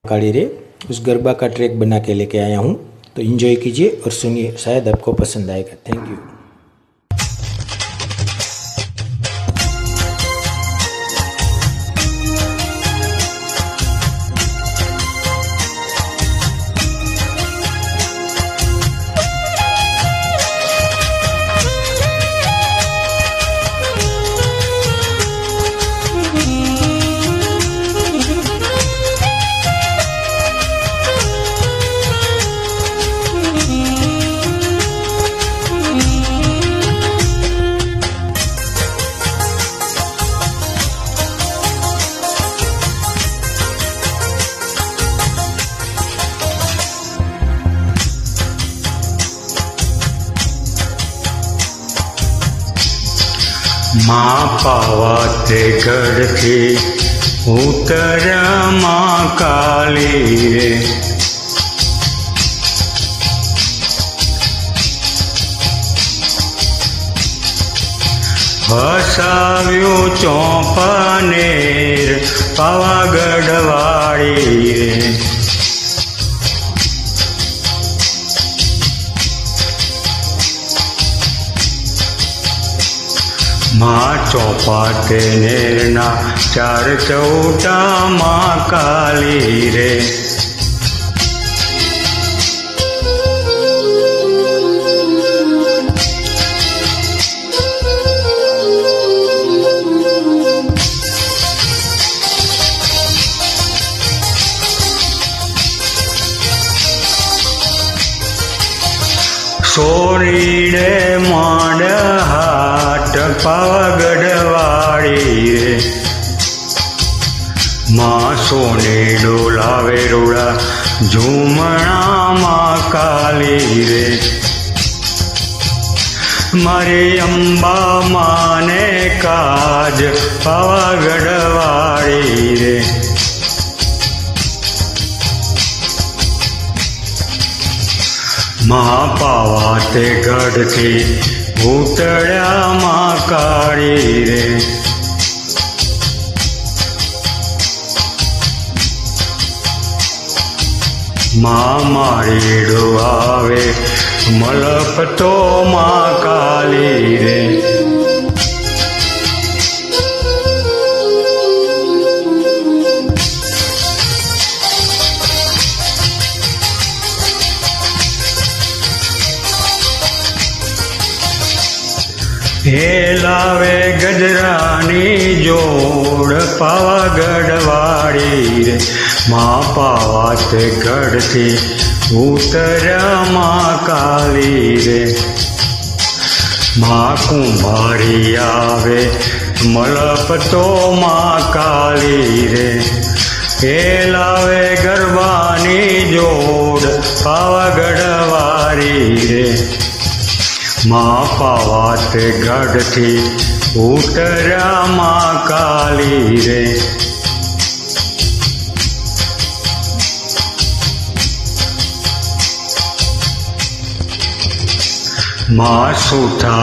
काली रे उस गरबा का ट्रैक बना के लेके आया हूँ, तो एंजॉय कीजिए और सुनिए, शायद आपको पसंद आएगा। Thank you. माँ पावाते गढ़ उतर माँ काली रे, हसाव्यो चौपानेर पावागढ़ वाड़ी रे। माँ चौपाते नेरना चार चौटा माँ काली रे। सोरीड़े मांड हाट पावागढ़ वाड़ी रे, माँ सोने डोलावे रोड़ा झूमणा माँ काली रे। मारे अम्बा माने काज पावागढ़ वाड़ी रे। माँ पावाते गढ़ थी उतर्या माँ काली रे। माँ मारी डुआवे मलप तो माँ काली रे। हे लावे गजरानी जोड़ पावागढ़ वाड़ी रे। माँ पावाते गढ़ थी उतर्या माँ काली रे। माँ कुंभारी आवे मलप तो माँ काली रे। हे लावे गरबानी जोड़ पावागढ़ वाड़ी रे। माँ पावाते गढ़ थी उतर्या माँ काली रे। माँ सुथारी